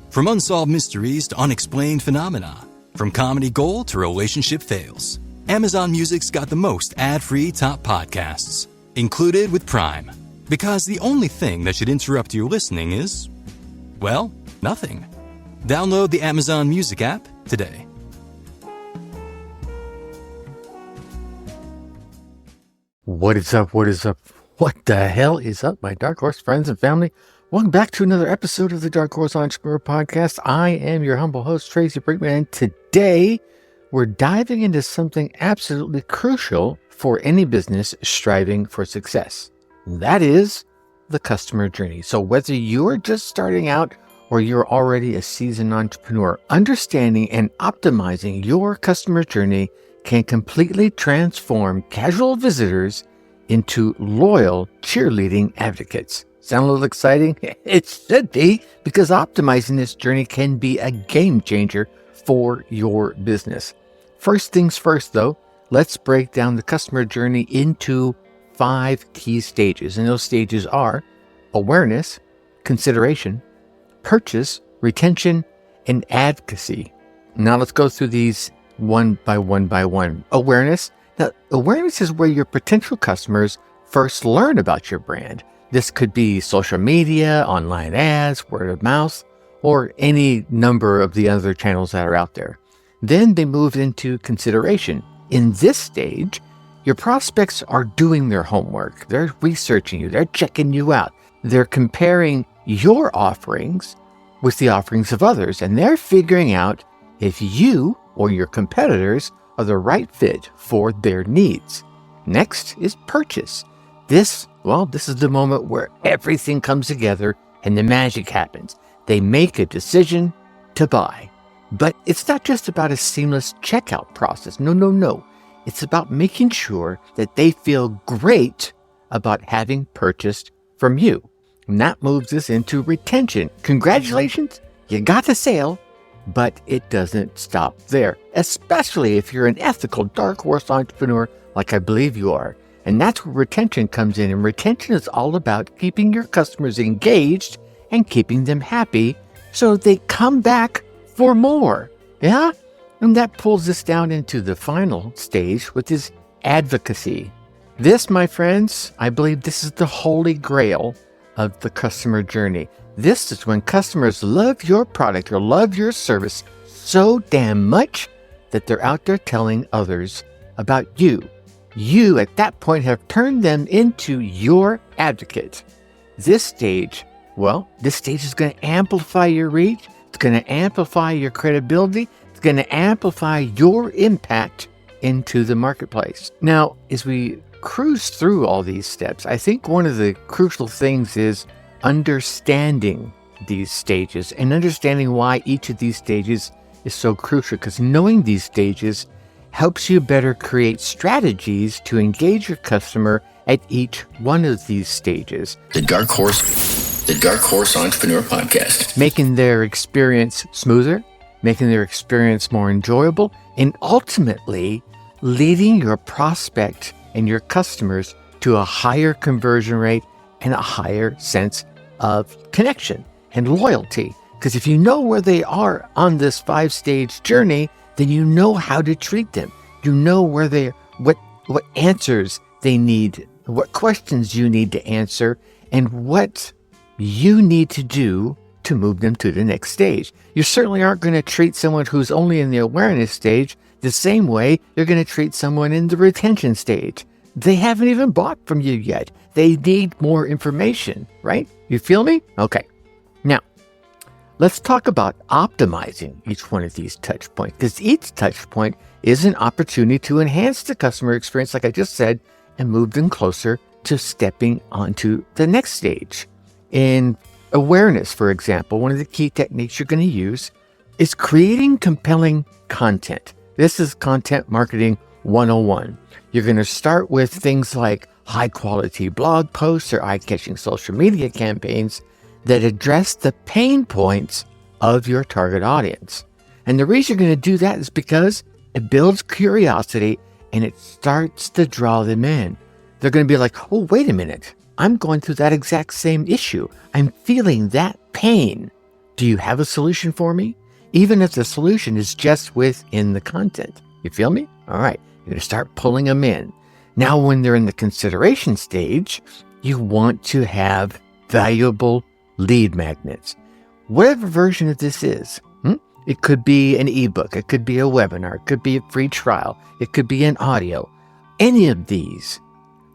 From unsolved mysteries to unexplained phenomena, from comedy gold to relationship fails, Amazon Music's got the most ad-free top podcasts, included with Prime. Because the only thing that should interrupt your listening is, well, nothing. Download the Amazon Music app today. What is up? What is up? What the hell is up, my Dark Horse friends and family? Welcome back to another episode of the Dark Horse Entrepreneur Podcast. I am your humble host, Tracy Brinkmann, and today we're diving into something absolutely crucial for any business striving for success. That is the customer journey. So whether you're just starting out or you're already a seasoned entrepreneur, understanding and optimizing your customer journey can completely transform casual visitors into loyal cheerleading advocates. Sound a little exciting? It should be, because optimizing this journey can be a game changer for your business. First things first, though, let's break down the customer journey into 5 key stages. And those stages are awareness, consideration, purchase, retention, and advocacy. Now let's go through these one by one. Awareness. Now, awareness is where your potential customers first learn about your brand. This could be social media, online ads, word of mouth, or any number of the other channels that are out there. Then they move into consideration. In this stage, your prospects are doing their homework. They're researching you. They're checking you out. They're comparing your offerings with the offerings of others, and they're figuring out if you or your competitors are the right fit for their needs. Next is purchase. This is the moment where everything comes together and the magic happens. They make a decision to buy. But it's not just about a seamless checkout process. No. It's about making sure that they feel great about having purchased from you. And that moves us into retention. Congratulations, you got the sale, but it doesn't stop there, especially if you're an ethical dark horse entrepreneur like I believe you are. And that's where retention comes in. And retention is all about keeping your customers engaged and keeping them happy so they come back for more. Yeah? And that pulls us down into the final stage, which is advocacy. This, my friends, I believe this is the holy grail of the customer journey. This is when customers love your product or love your service so damn much that they're out there telling others about you. You, at that point, have turned them into your advocate. This stage is going to amplify your reach. It's going to amplify your credibility. It's going to amplify your impact into the marketplace. Now, as we cruise through all these steps, I think one of the crucial things is understanding these stages and understanding why each of these stages is so crucial, because knowing these stages helps you better create strategies to engage your customer at each one of these stages. The Dark Horse Entrepreneur Podcast. Making their experience smoother, making their experience more enjoyable, and ultimately leading your prospect and your customers to a higher conversion rate and a higher sense of connection and loyalty. Because if you know where they are on this 5-stage journey, then you know how to treat them. You know where what answers they need, what questions you need to answer, and what you need to do to move them to the next stage. You certainly aren't going to treat someone who's only in the awareness stage the same way you're going to treat someone in the retention stage. They haven't even bought from you yet. They need more information, right? You feel me? Okay. Now, let's talk about optimizing each one of these touch points, because each touch point is an opportunity to enhance the customer experience, like I just said, and move them closer to stepping onto the next stage. In awareness, for example, one of the key techniques you're going to use is creating compelling content. This is content marketing 101. You're going to start with things like high quality blog posts or eye-catching social media campaigns that address the pain points of your target audience. And the reason you're going to do that is because it builds curiosity and it starts to draw them in. They're going to be like, oh, wait a minute. I'm going through that exact same issue. I'm feeling that pain. Do you have a solution for me? Even if the solution is just within the content. You feel me? All right. You're going to start pulling them in. Now, when they're in the consideration stage, you want to have valuable lead magnets. Whatever version of this is, it could be an ebook, it could be a webinar, it could be a free trial, it could be an audio. Any of these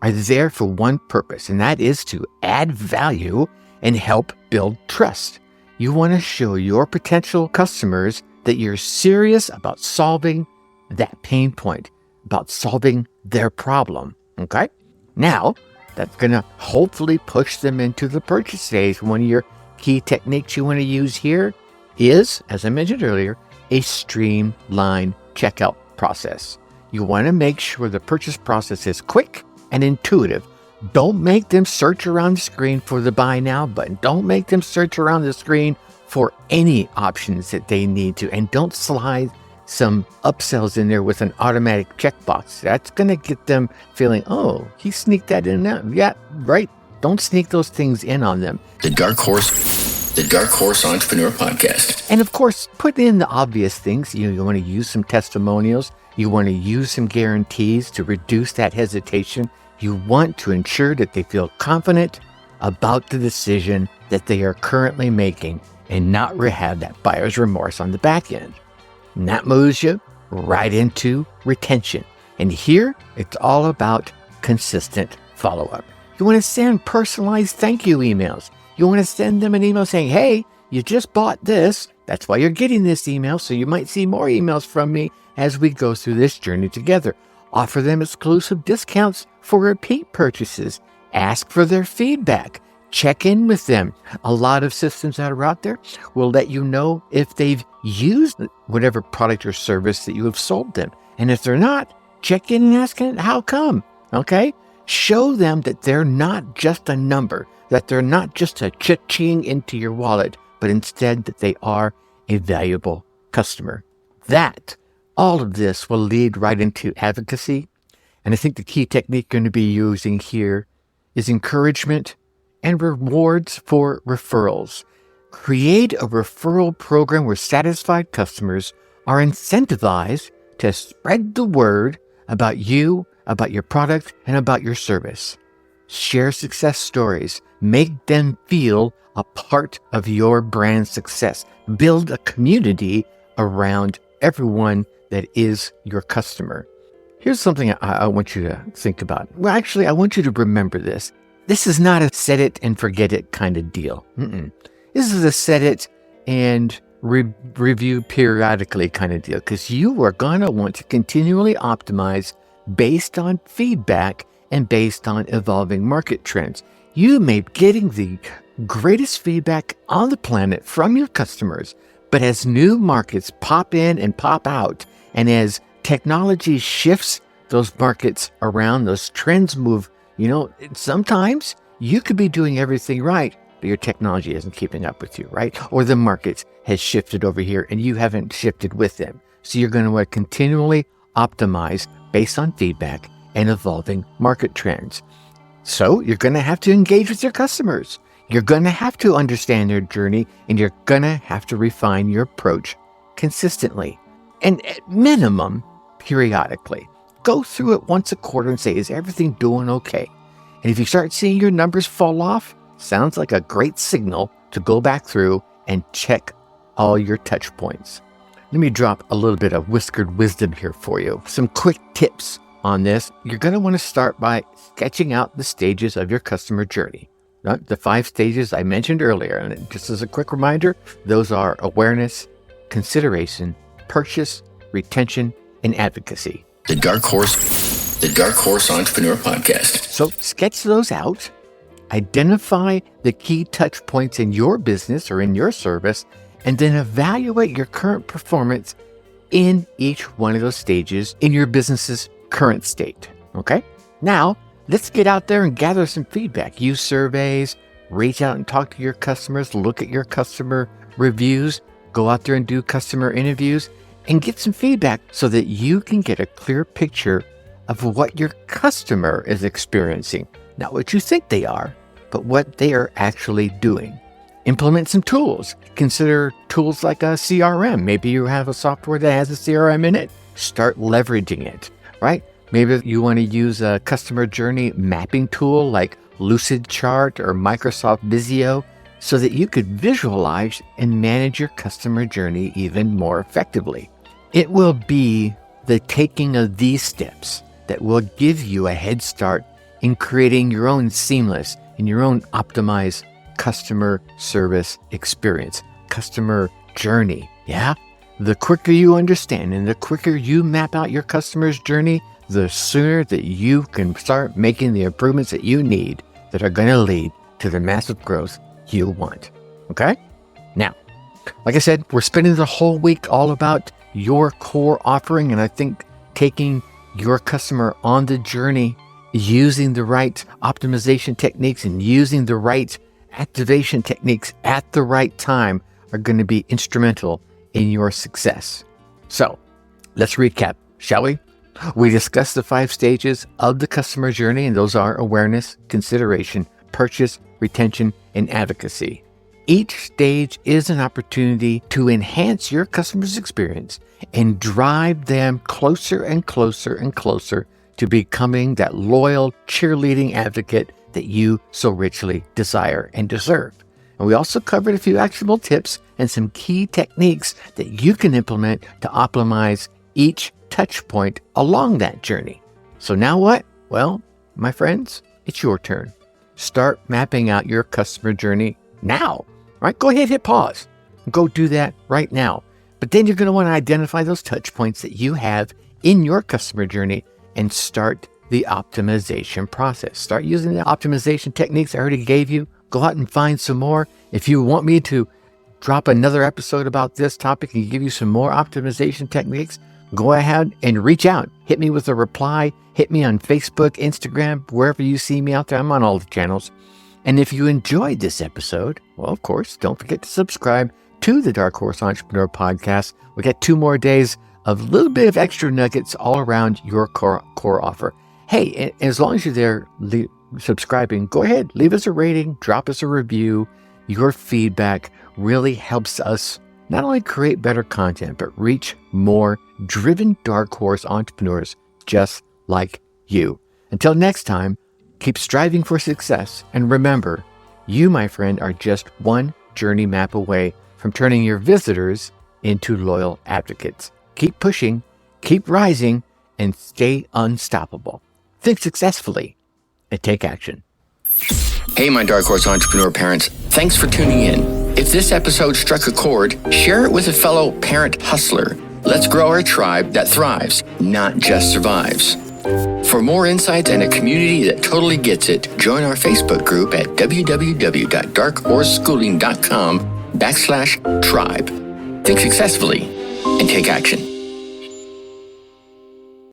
are there for one purpose, and that is to add value and help build trust. You want to show your potential customers that you're serious about solving that pain point, about solving their problem. Okay? Now, that's going to hopefully push them into the purchase stage. One of your key techniques you want to use here is, as I mentioned earlier, a streamlined checkout process. You want to make sure the purchase process is quick and intuitive. Don't make them search around the screen for the buy now button. Don't make them search around the screen for any options that they need to. And don't slide some upsells in there with an automatic checkbox. That's going to get them feeling, oh, he sneaked that in there. Yeah, right. Don't sneak those things in on them. The Dark Horse Entrepreneur Podcast. And of course, put in the obvious things. You want to use some testimonials. You want to use some guarantees to reduce that hesitation. You want to ensure that they feel confident about the decision that they are currently making and not have that buyer's remorse on the back end. And that moves you right into retention. And here, it's all about consistent follow-up. You want to send personalized thank you emails. You want to send them an email saying, hey, you just bought this. That's why you're getting this email. So you might see more emails from me as we go through this journey together. Offer them exclusive discounts for repeat purchases. Ask for their feedback. Check in with them. A lot of systems that are out there will let you know if they've used whatever product or service that you have sold them. And if they're not, check in and ask how come, okay? Show them that they're not just a number, that they're not just a cha-ching into your wallet, but instead that they are a valuable customer. All of this will lead right into advocacy. And I think the key technique going to be using here is encouragement and rewards for referrals. Create a referral program where satisfied customers are incentivized to spread the word about you, about your product, and about your service. Share success stories. Make them feel a part of your brand success. Build a community around everyone that is your customer. Here's something I want you to think about. Well, actually, I want you to remember this. This is not a set it and forget it kind of deal. This is a set it and review periodically kind of deal, because you are going to want to continually optimize based on feedback and based on evolving market trends. You may be getting the greatest feedback on the planet from your customers, but as new markets pop in and pop out, and as technology shifts those markets around, those trends move, sometimes you could be doing everything right, but your technology isn't keeping up with you, right? Or the market has shifted over here and you haven't shifted with them. So you're going to continually optimize based on feedback and evolving market trends. So you're going to have to engage with your customers. You're going to have to understand their journey, and you're going to have to refine your approach consistently. And at minimum, periodically. Go through it once a quarter and say, is everything doing okay? And if you start seeing your numbers fall off, sounds like a great signal to go back through and check all your touch points. Let me drop a little bit of whiskered wisdom here for you. Some quick tips on this. You're going to want to start by sketching out the stages of your customer journey. The 5 stages I mentioned earlier. And just as a quick reminder, those are awareness, consideration, purchase, retention, and advocacy. The Dark Horse Entrepreneur Podcast. So sketch those out, identify the key touch points in your business or in your service, and then evaluate your current performance in each one of those stages in your business's current state. Okay? Now, let's get out there and gather some feedback. Use surveys, reach out and talk to your customers, look at your customer reviews, go out there and do customer interviews, and get some feedback so that you can get a clear picture of what your customer is experiencing. Not what you think they are, but what they are actually doing. Implement some tools. Consider tools like a CRM. Maybe you have a software that has a CRM in it. Start leveraging it, right? Maybe you want to use a customer journey mapping tool like Lucid Chart or Microsoft Visio so that you could visualize and manage your customer journey even more effectively. It will be the taking of these steps that will give you a head start in creating your own seamless and your own optimized customer service experience, customer journey. Yeah? The quicker you understand and the quicker you map out your customer's journey, the sooner that you can start making the improvements that you need that are going to lead to the massive growth you want. Okay? Now, like I said, we're spending the whole week all about your core offering, and I think taking your customer on the journey, using the right optimization techniques and using the right activation techniques at the right time are going to be instrumental in your success. So let's recap, shall we? We discussed the 5 stages of the customer journey, and those are awareness, consideration, purchase, retention, and advocacy. Each stage is an opportunity to enhance your customer's experience and drive them closer and closer and closer to becoming that loyal cheerleading advocate that you so richly desire and deserve. And we also covered a few actionable tips and some key techniques that you can implement to optimize each touch point along that journey. So now what? Well, my friends, it's your turn. Start mapping out your customer journey now, right? Go ahead, hit pause. Go do that right now. But then you're going to want to identify those touch points that you have in your customer journey and start the optimization process. Start using the optimization techniques I already gave you. Go out and find some more. If you want me to drop another episode about this topic and give you some more optimization techniques, go ahead and reach out. Hit me with a reply. Hit me on Facebook, Instagram, wherever you see me out there. I'm on all the channels. And if you enjoyed this episode, well, of course, don't forget to subscribe to the Dark Horse Entrepreneur Podcast. We got 2 more days of a little bit of extra nuggets all around your core offer. Hey, as long as you're there subscribing, go ahead, leave us a rating, drop us a review. Your feedback really helps us not only create better content, but reach more driven Dark Horse entrepreneurs just like you. Until next time, keep striving for success. And remember, you, my friend, are just one journey map away from turning your visitors into loyal advocates. Keep pushing, keep rising, and stay unstoppable. Think successfully and take action. Hey, my Dark Horse Entrepreneur parents, thanks for tuning in. If this episode struck a chord, share it with a fellow parent hustler. Let's grow our tribe that thrives, not just survives. For more insights and a community that totally gets it, join our Facebook group at www.darkhorseschooling.com/tribe. Think successfully and take action.